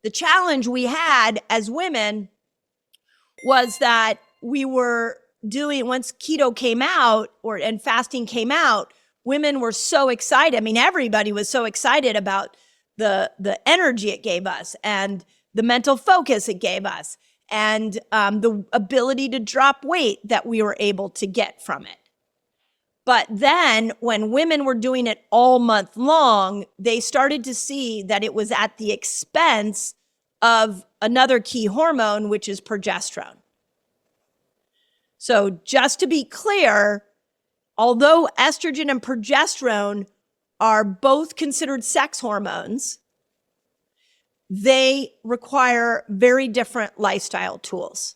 The challenge we had as women was that we were doing, once keto came out and fasting came out, women were so excited. I mean, everybody was so excited about the energy it gave us and the mental focus it gave us and the ability to drop weight that we were able to get from it. But then when women were doing it all month long, they started to see that it was at the expense of another key hormone, which is progesterone. So just to be clear, although estrogen and progesterone are both considered sex hormones, they require very different lifestyle tools.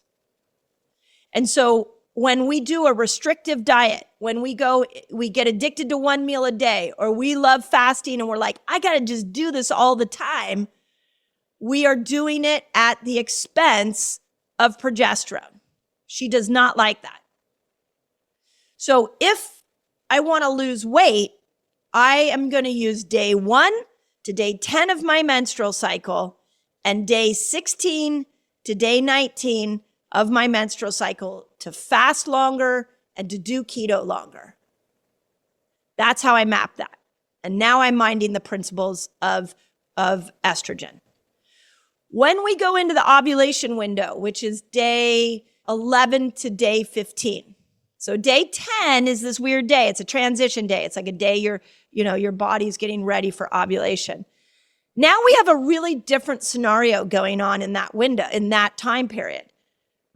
And so when we do a restrictive diet, when we get addicted to one meal a day, or we love fasting and we're like, I got to just do this all the time, we are doing it at the expense of progesterone. She does not like that. So if I want to lose weight, I am going to use day 1 to day 10 of my menstrual cycle and day 16 to day 19 of my menstrual cycle to fast longer and to do keto longer. That's how I map that. And now I'm minding the principles of estrogen. When we go into the ovulation window, which is day 11 to day 15. So day 10 is this weird day. It's a transition day. It's like a day your body's getting ready for ovulation. Now we have a really different scenario going on in that window, in that time period,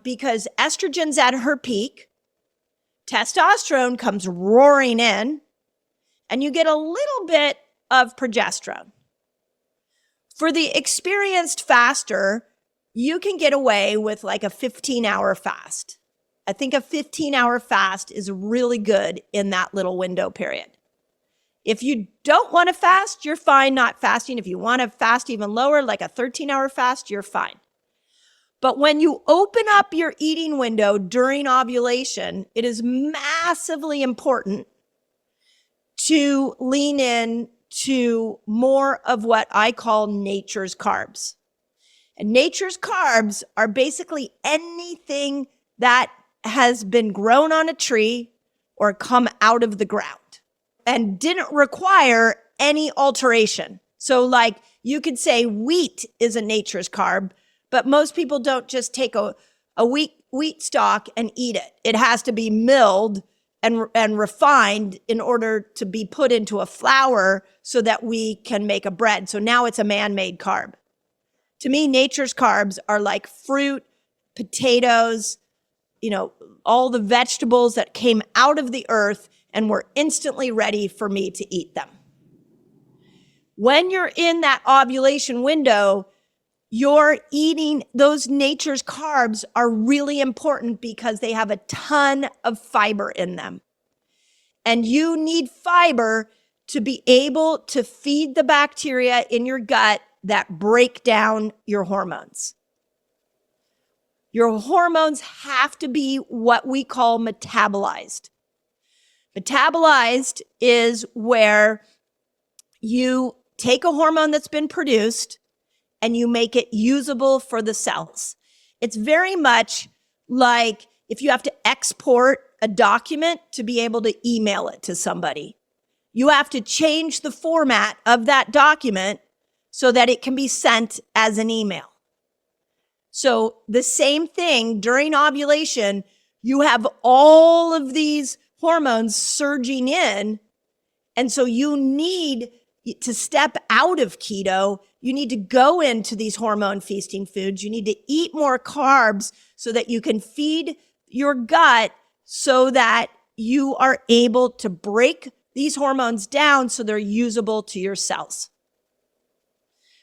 because estrogen's at her peak, testosterone comes roaring in, and you get a little bit of progesterone. For the experienced faster, you can get away with like a 15-hour fast. I think a 15-hour fast is really good in that little window period. If you don't want to fast, you're fine not fasting. If you want to fast even lower, like a 13-hour fast, you're fine. But when you open up your eating window during ovulation, it is massively important to lean in to more of what I call nature's carbs. And nature's carbs are basically anything that has been grown on a tree or come out of the ground and didn't require any alteration. So like you could say wheat is a nature's carb, but most people don't just take a wheat stalk and eat it. It has to be milled and refined in order to be put into a flour so that we can make a bread. So now it's a man-made carb. To me, nature's carbs are like fruit, potatoes, all the vegetables that came out of the earth and were instantly ready for me to eat them. When you're in that ovulation window, you're eating those nature's carbs are really important because they have a ton of fiber in them. And you need fiber to be able to feed the bacteria in your gut that break down your hormones. Your hormones have to be what we call metabolized. Metabolized is where you take a hormone that's been produced and you make it usable for the cells. It's very much like if you have to export a document to be able to email it to somebody. You have to change the format of that document so that it can be sent as an email. So the same thing during ovulation, you have all of these hormones surging in. And so you need to step out of keto. You need to go into these hormone feasting foods. You need to eat more carbs so that you can feed your gut so that you are able to break these hormones down so they're usable to your cells.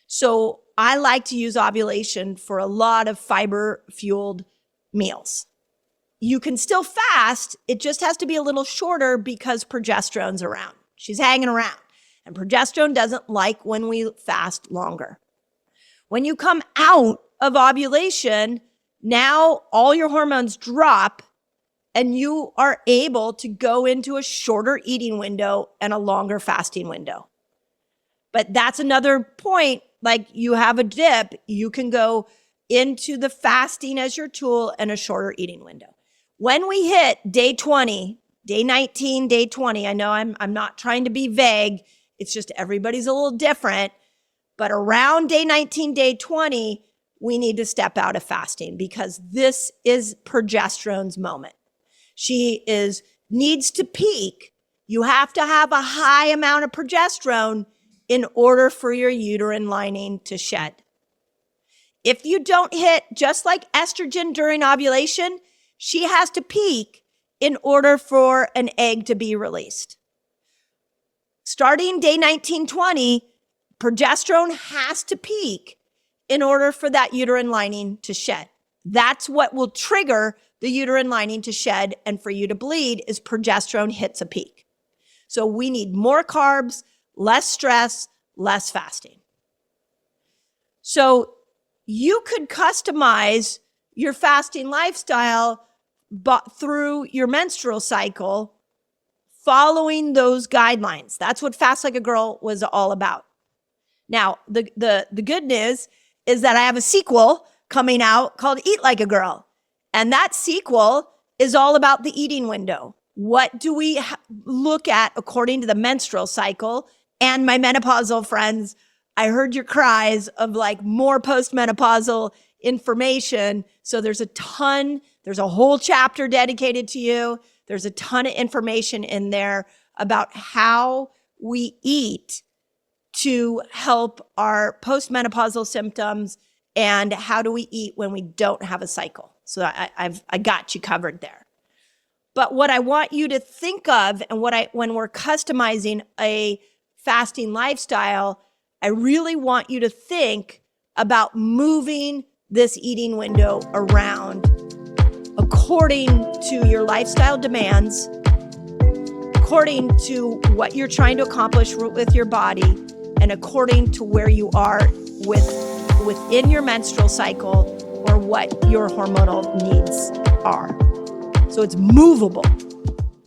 So I like to use ovulation for a lot of fiber-fueled meals. You can still fast. It just has to be a little shorter because progesterone's around. She's hanging around. And progesterone doesn't like when we fast longer. When you come out of ovulation, now all your hormones drop and you are able to go into a shorter eating window and a longer fasting window. But that's another point like you have a dip, you can go into the fasting as your tool and a shorter eating window. When we hit day 20, day 19, day 20, I know I'm not trying to be vague. It's just everybody's a little different. But around day 19, day 20, we need to step out of fasting because this is progesterone's moment. She needs to peak. You have to have a high amount of progesterone in order for your uterine lining to shed. If you don't hit, just like estrogen during ovulation, she has to peak in order for an egg to be released. Starting day 19, 20, progesterone has to peak in order for that uterine lining to shed. That's what will trigger the uterine lining to shed and for you to bleed is progesterone hits a peak. So we need more carbs, less stress, less fasting. So you could customize your fasting lifestyle through your menstrual cycle following those guidelines. That's what Fast Like a Girl was all about. Now, the good news is that I have a sequel coming out called Eat Like a Girl. And that sequel is all about the eating window. What do we look at according to the menstrual cycle? And my menopausal friends, I heard your cries of like more postmenopausal information. So there's a whole chapter dedicated to you. There's a ton of information in there about how we eat to help our postmenopausal symptoms and how do we eat when we don't have a cycle. So I got you covered there. But what I want you to think of and when we're customizing a fasting lifestyle, I really want you to think about moving this eating window around according to your lifestyle demands, according to what you're trying to accomplish with your body, and according to where you are within your menstrual cycle or what your hormonal needs are. So it's movable.